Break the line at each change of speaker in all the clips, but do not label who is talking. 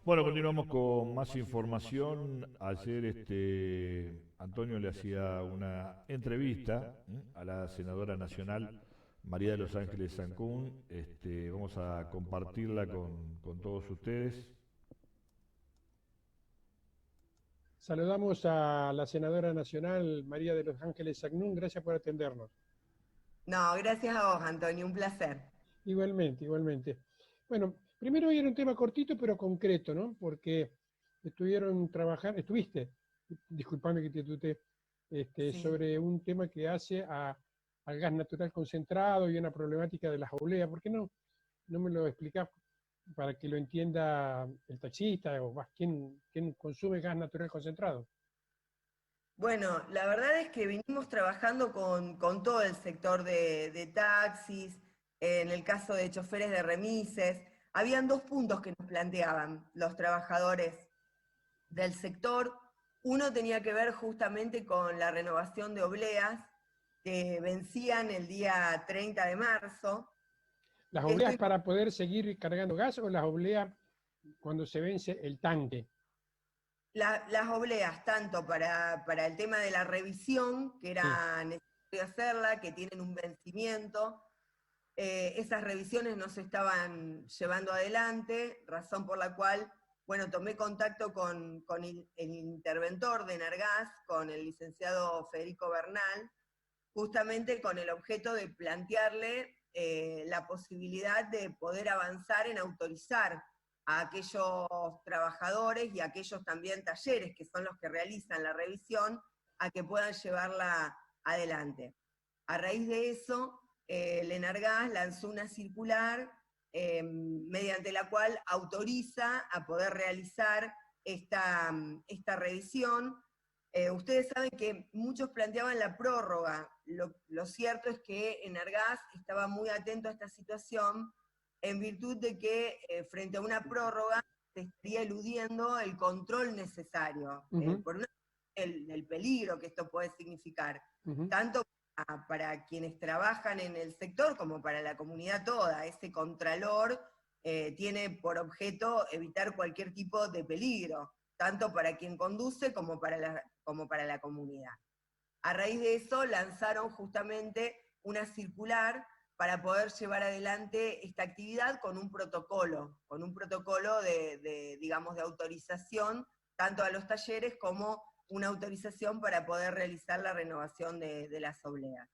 Bueno, continuamos con más información. Ayer Antonio le hacía una entrevista a la senadora nacional María de los Ángeles Zancún. Vamos a compartirla con todos ustedes.
Saludamos a la senadora nacional María de los Ángeles Agnún, gracias por atendernos.
No, gracias a vos, Antonio, un placer.
Igualmente, igualmente. Bueno, primero hoy era un tema cortito pero concreto, ¿no? Porque estuviste, disculpame que te tuté,
Sí.
sobre un tema que hace al gas natural concentrado y una problemática de las obleas. ¿Por qué no me lo explicás para que lo entienda el taxista o más, quién consume gas natural concentrado?
Bueno, la verdad es que venimos trabajando con todo el sector de taxis, en el caso de choferes de remises. Habían dos puntos que nos planteaban los trabajadores del sector. Uno tenía que ver justamente con la renovación de obleas que vencían el día 30 de marzo.
¿Las
Esto
obleas para poder seguir cargando gas o las obleas cuando se vence el tanque?
Las obleas, tanto para el tema de la revisión, que
Sí.
era necesario hacerla, que tienen un vencimiento, esas revisiones no se estaban llevando adelante, razón por la cual, bueno, tomé contacto con el interventor de Enargás, con el licenciado Federico Bernal, justamente con el objeto de plantearle la posibilidad de poder avanzar en autorizar a aquellos trabajadores y a aquellos también talleres que son los que realizan la revisión a que puedan llevarla adelante. A raíz de eso, el Enargás lanzó una circular mediante la cual autoriza a poder realizar esta revisión. Ustedes saben que muchos planteaban la prórroga. Lo cierto es que Enargás estaba muy atento a esta situación en virtud de que frente a una prórroga se estaría eludiendo el control necesario, por el peligro que esto puede significar, tanto para quienes trabajan en el sector como para la comunidad toda. Ese contralor tiene por objeto evitar cualquier tipo de peligro, tanto para quien conduce como para la comunidad. A raíz de eso lanzaron justamente una circular para poder llevar adelante esta actividad con un protocolo digamos, de autorización, tanto a los talleres como una autorización para poder realizar la renovación de las obleas.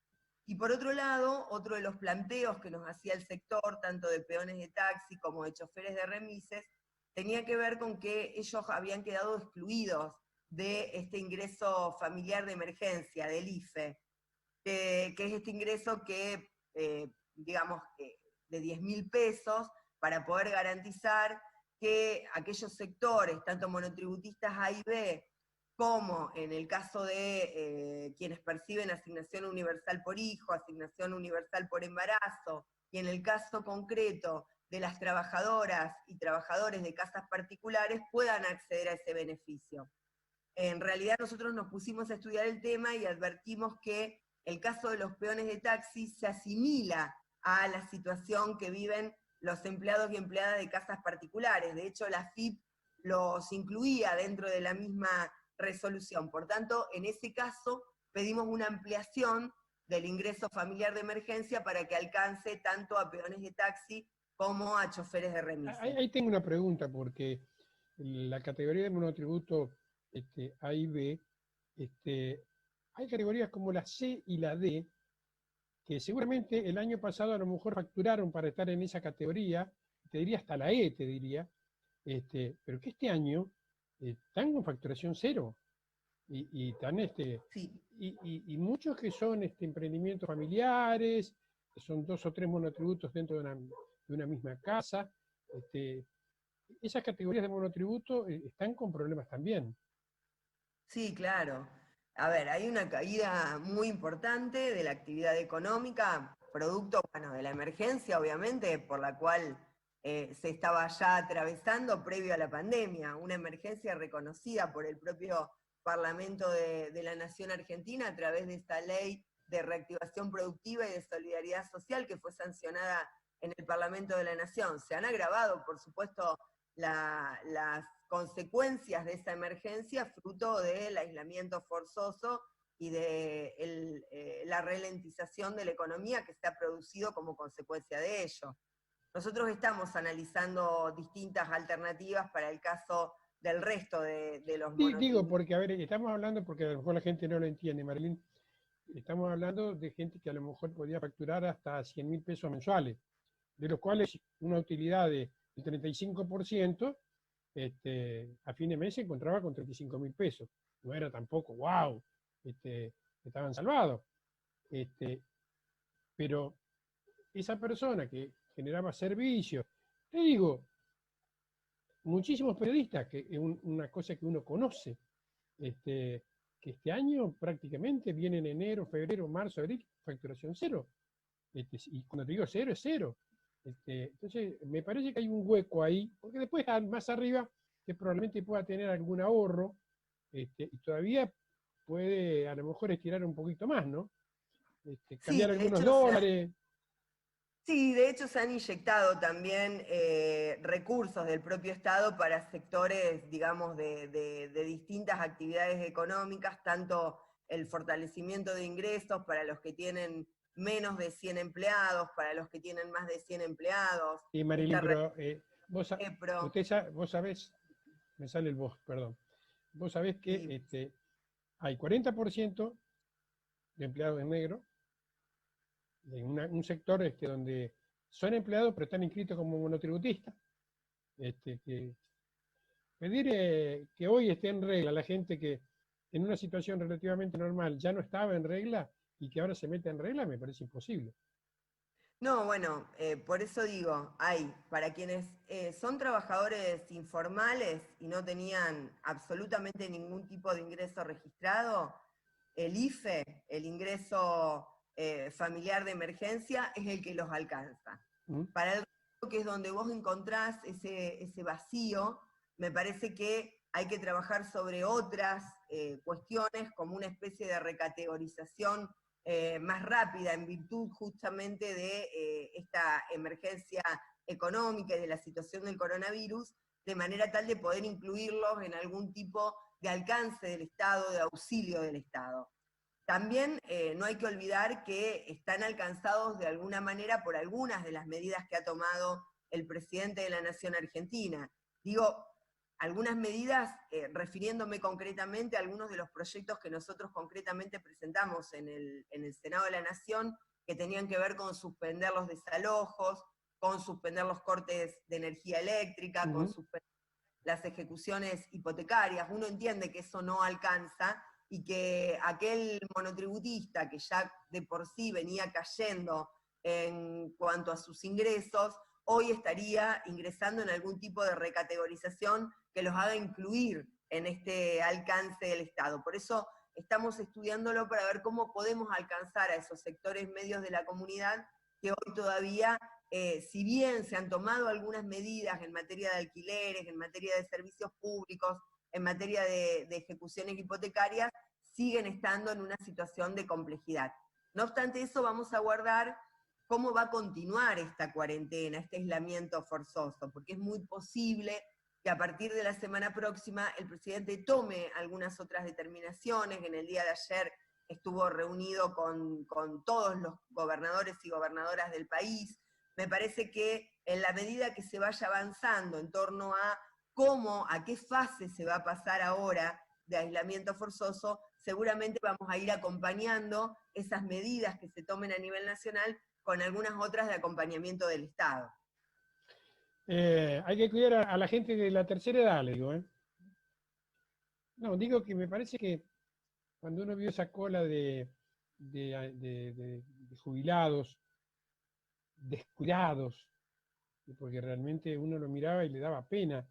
Y por otro lado, otro de los planteos que nos hacía el sector, tanto de peones de taxi como de choferes de remises, tenía que ver con que ellos habían quedado excluidos de este ingreso familiar de emergencia, del IFE, que es este ingreso que, digamos, de 10.000 pesos, para poder garantizar que aquellos sectores, tanto monotributistas A y B, como en el caso de quienes perciben asignación universal por hijo, asignación universal por embarazo, y en el caso concreto de las trabajadoras y trabajadores de casas particulares, puedan acceder a ese beneficio. En realidad nosotros nos pusimos a estudiar el tema y advertimos que el caso de los peones de taxi se asimila a la situación que viven los empleados y empleadas de casas particulares. De hecho, la FIP los incluía dentro de la misma resolución. Por tanto, en ese caso, pedimos una ampliación del ingreso familiar de emergencia para que alcance tanto a peones de taxi como a choferes de remise.
Ahí tengo una pregunta, porque la categoría de monotributo A y B, hay categorías como la C y la D, que seguramente el año pasado a lo mejor facturaron para estar en esa categoría, te diría hasta la E, te diría, pero que este año están con facturación cero. Y están
Sí.
y muchos que son emprendimientos familiares, que son 2 o 3 monotributos dentro de una misma casa. Esas categorías de monotributo están con problemas también.
Sí, claro. A ver, hay una caída muy importante de la actividad económica, producto, bueno, de la emergencia, obviamente, por la cual se estaba ya atravesando previo a la pandemia, una emergencia reconocida por el propio Parlamento de la Nación Argentina a través de esta ley de reactivación productiva y de solidaridad social que fue sancionada en el Parlamento de la Nación. Se han agravado, por supuesto, las consecuencias de esa emergencia fruto del aislamiento forzoso y de la ralentización de la economía que se ha producido como consecuencia de ello. Nosotros estamos analizando distintas alternativas para el caso del resto de los monotributos.
Digo, porque, a ver, estamos hablando, porque a lo mejor la gente no lo entiende, Marilyn, estamos hablando de gente que a lo mejor podía facturar hasta 100.000 pesos mensuales, de los cuales una utilidad del 35%, a fin de mes se encontraba con 35.000 pesos. No era tampoco, wow, estaban salvados. Pero esa persona que generaba servicios, te digo, muchísimos periodistas, que es una cosa que uno conoce, que este año prácticamente viene en enero, febrero, marzo, abril, facturación cero. Y cuando te digo cero, es cero. Entonces, me parece que hay un hueco ahí, porque después más arriba, que probablemente pueda tener algún ahorro, y todavía puede a lo mejor estirar un poquito más, ¿no? Cambiar
Sí, de
algunos
hecho,
dólares.
Sí, de hecho se han inyectado también recursos del propio Estado para sectores, digamos, de distintas actividades económicas, tanto el fortalecimiento de ingresos para los que tienen menos de 100 empleados, para los que tienen más de 100 empleados.
Y Marilyn, pero
EPRO,
vos sabés, me sale el vos, perdón. Vos sabés que
y
hay 40% de empleados en negro, en un sector donde son empleados pero están inscritos como monotributistas. Que pedir que hoy esté en regla la gente que en una situación relativamente normal ya no estaba en regla y que ahora se mete en regla me parece imposible.
No, bueno, por eso digo, para quienes son trabajadores informales y no tenían absolutamente ningún tipo de ingreso registrado, el IFE, el ingreso familiar de emergencia, es el que los alcanza. Para el resto, que es donde vos encontrás ese vacío, me parece que hay que trabajar sobre otras cuestiones, como una especie de recategorización más rápida en virtud justamente de esta emergencia económica y de la situación del coronavirus, de manera tal de poder incluirlos en algún tipo de alcance del Estado, de auxilio del Estado. También no hay que olvidar que están alcanzados de alguna manera por algunas de las medidas que ha tomado el presidente de la Nación Argentina. Digo, algunas medidas, refiriéndome concretamente a algunos de los proyectos que nosotros concretamente presentamos en el Senado de la Nación, que tenían que ver con suspender los desalojos, con suspender los cortes de energía eléctrica, con suspender las ejecuciones hipotecarias. Uno entiende que eso no alcanza y que aquel monotributista que ya de por sí venía cayendo en cuanto a sus ingresos, hoy estaría ingresando en algún tipo de recategorización que los haga incluir en este alcance del Estado. Por eso estamos estudiándolo para ver cómo podemos alcanzar a esos sectores medios de la comunidad que hoy todavía, si bien se han tomado algunas medidas en materia de alquileres, en materia de servicios públicos, en materia de ejecuciones hipotecarias, siguen estando en una situación de complejidad. No obstante eso, vamos a guardar cómo va a continuar esta cuarentena, este aislamiento forzoso, porque es muy posible que a partir de la semana próxima el presidente tome algunas otras determinaciones. En el día de ayer estuvo reunido con todos los gobernadores y gobernadoras del país. Me parece que en la medida que se vaya avanzando en torno a a qué fase se va a pasar ahora de aislamiento forzoso, seguramente vamos a ir acompañando esas medidas que se tomen a nivel nacional con algunas otras de acompañamiento del Estado.
Hay que cuidar a la gente de la tercera edad, le digo. No, digo que me parece que cuando uno vio esa cola de jubilados, descuidados, porque realmente uno lo miraba y le daba pena,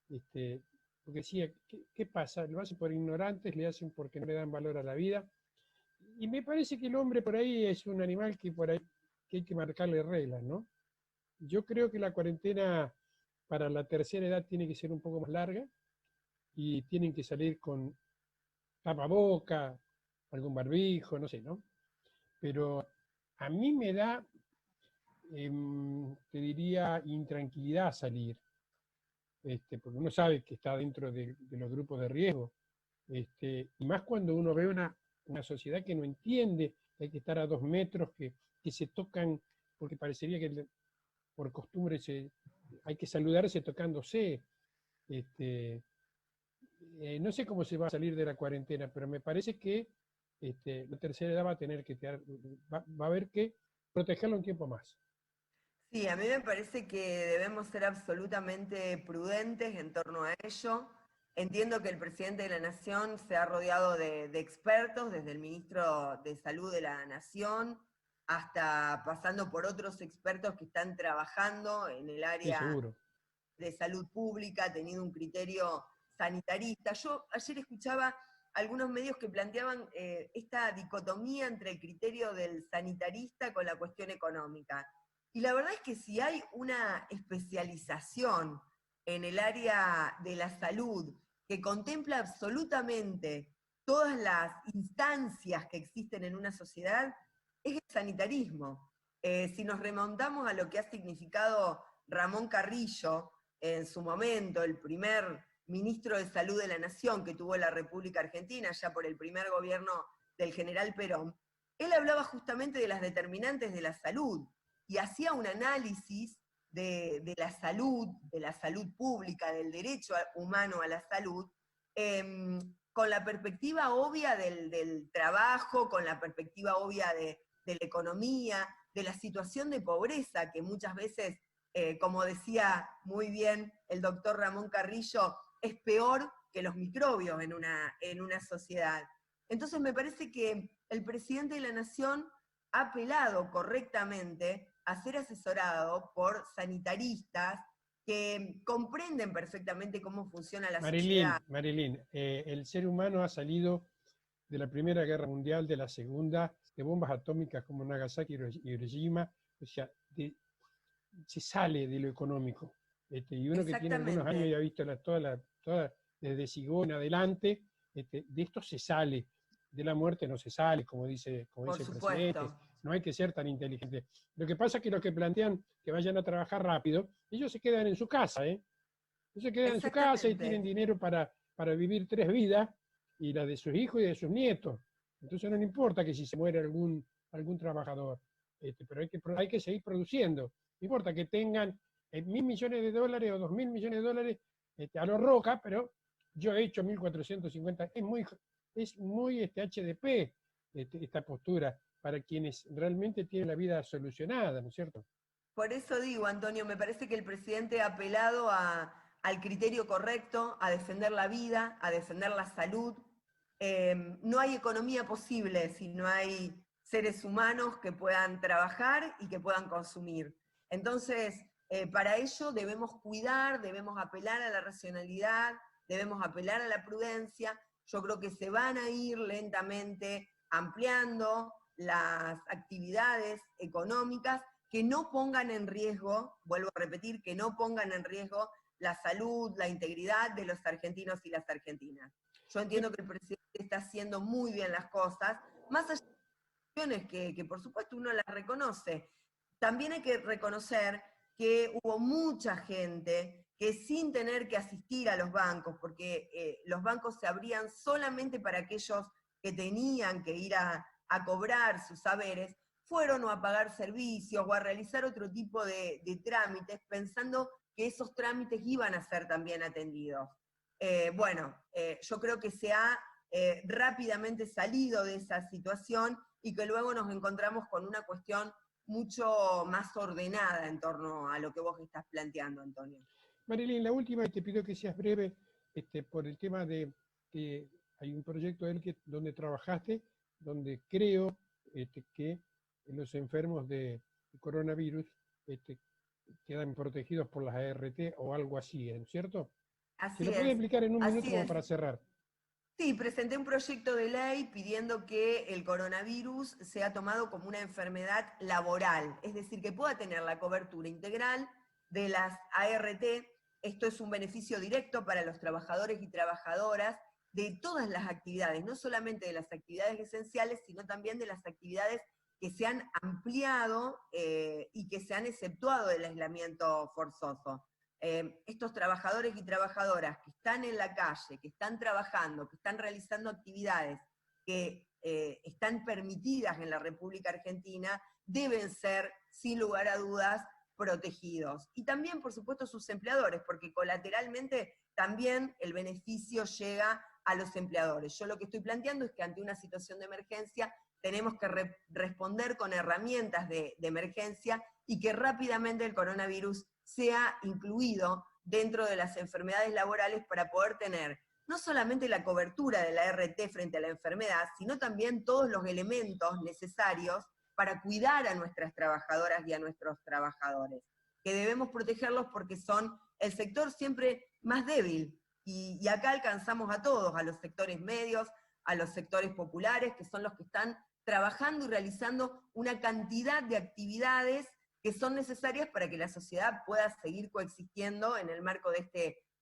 porque decía, ¿qué pasa? Lo hacen por ignorantes, le hacen porque no le dan valor a la vida. Y me parece que el hombre por ahí es un animal que por ahí que hay que marcarle reglas, ¿no? Yo creo que la cuarentena para la tercera edad tiene que ser un poco más larga y tienen que salir con tapaboca, algún barbijo, no sé, ¿no? Pero a mí me da, te diría, intranquilidad salir. porque uno sabe que está dentro de los grupos de riesgo, y más cuando uno ve una sociedad que no entiende que hay que estar a 2 metros, que se tocan, porque parecería que por costumbre hay que saludarse tocándose. No sé cómo se va a salir de la cuarentena, pero me parece que la tercera edad va a tener que va a haber que protegerlo un tiempo más.
Sí, a mí me parece que debemos ser absolutamente prudentes en torno a ello. Entiendo que el presidente de la Nación se ha rodeado de expertos, desde el ministro de Salud de la Nación, hasta pasando por otros expertos que están trabajando en el
Sí,
área
seguro.
de salud pública, teniendo un criterio sanitarista. Yo ayer escuchaba algunos medios que planteaban esta dicotomía entre el criterio del sanitarista con la cuestión económica. Y la verdad es que si hay una especialización en el área de la salud que contempla absolutamente todas las instancias que existen en una sociedad, es el sanitarismo. Si nos remontamos a lo que ha significado Ramón Carrillo en su momento, el primer ministro de Salud de la Nación que tuvo la República Argentina, ya por el primer gobierno del general Perón, él hablaba justamente de las determinantes de la salud y hacía un análisis de la salud pública, del derecho humano a la salud, con la perspectiva obvia del trabajo, con la perspectiva obvia de la economía, de la situación de pobreza que muchas veces, como decía muy bien el doctor Ramón Carrillo, es peor que los microbios en una sociedad. Entonces me parece que el presidente de la Nación ha apelado correctamente a ser asesorado por sanitaristas que comprenden perfectamente cómo funciona la sociedad.
Marilyn, el ser humano ha salido de la Primera Guerra Mundial, de la Segunda, de bombas atómicas como Nagasaki y Hiroshima, o sea, se sale de lo económico. Y uno que tiene algunos años y ha visto toda desde Sigón en adelante, de esto se sale. De la muerte no se sale, como dice el presidente. No hay que ser tan inteligente. Lo que pasa es que los que plantean que vayan a trabajar rápido, ellos se quedan en su casa, Ellos se quedan en su casa y tienen dinero para vivir 3 vidas, y la de sus hijos y de sus nietos. Entonces no importa que si se muere algún trabajador, pero hay que seguir produciendo. No importa que tengan 1.000 millones de dólares o 2.000 millones de dólares a lo Roca, pero yo he hecho 1.450. Es muy HDP esta postura para quienes realmente tienen la vida solucionada, ¿no es cierto?
Por eso digo, Antonio, me parece que el presidente ha apelado al criterio correcto, a defender la vida, a defender la salud. No hay economía posible si no hay seres humanos que puedan trabajar y que puedan consumir. Entonces, para ello debemos cuidar, debemos apelar a la racionalidad, debemos apelar a la prudencia. Yo creo que se van a ir lentamente ampliando las actividades económicas que no pongan en riesgo, vuelvo a repetir, que no pongan en riesgo la salud, la integridad de los argentinos y las argentinas. Yo entiendo que el presidente está haciendo muy bien las cosas, más allá de las cuestiones que por supuesto uno las reconoce. También hay que reconocer que hubo mucha gente que sin tener que asistir a los bancos, porque los bancos se abrían solamente para aquellos que tenían que ir a cobrar sus saberes, fueron o a pagar servicios o a realizar otro tipo de trámites, pensando que esos trámites iban a ser también atendidos. Yo creo que se ha rápidamente salido de esa situación y que luego nos encontramos con una cuestión mucho más ordenada en torno a lo que vos estás planteando, Antonio.
Marilyn, la última, y te pido que seas breve, por el tema de que hay un proyecto donde trabajaste, donde creo que los enfermos de coronavirus quedan protegidos por las ART o algo así, ¿no es cierto?
Así
¿Se lo puede explicar en un minuto como
es.
para cerrar?
Sí, presenté un proyecto de ley pidiendo que el coronavirus sea tomado como una enfermedad laboral, es decir, que pueda tener la cobertura integral de las ART. Esto es un beneficio directo para los trabajadores y trabajadoras de todas las actividades, no solamente de las actividades esenciales, sino también de las actividades que se han ampliado y que se han exceptuado del aislamiento forzoso. estos trabajadores y trabajadoras que están en la calle, que están trabajando, que están realizando actividades que están permitidas en la República Argentina, deben ser, sin lugar a dudas, protegidos. Y también, por supuesto, sus empleadores, porque colateralmente también el beneficio llega a los empleadores. Yo lo que estoy planteando es que ante una situación de emergencia tenemos que responder con herramientas de emergencia y que rápidamente el coronavirus sea incluido dentro de las enfermedades laborales para poder tener no solamente la cobertura de la RT frente a la enfermedad, sino también todos los elementos necesarios para cuidar a nuestras trabajadoras y a nuestros trabajadores, que debemos protegerlos porque son el sector siempre más débil, y acá alcanzamos a todos, a los sectores medios, a los sectores populares, que son los que están trabajando y realizando una cantidad de actividades que son necesarias para que la sociedad pueda seguir coexistiendo en el marco de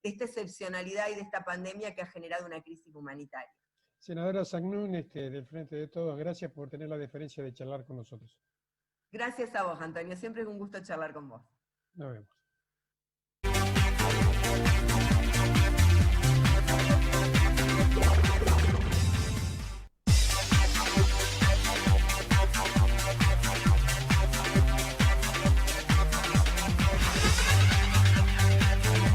esta excepcionalidad y de esta pandemia que ha generado una crisis humanitaria.
Senadora Sagnún, del Frente de Todos, gracias por tener la deferencia de charlar con nosotros.
Gracias a vos, Antonio, siempre es un gusto charlar con vos.
Nos vemos.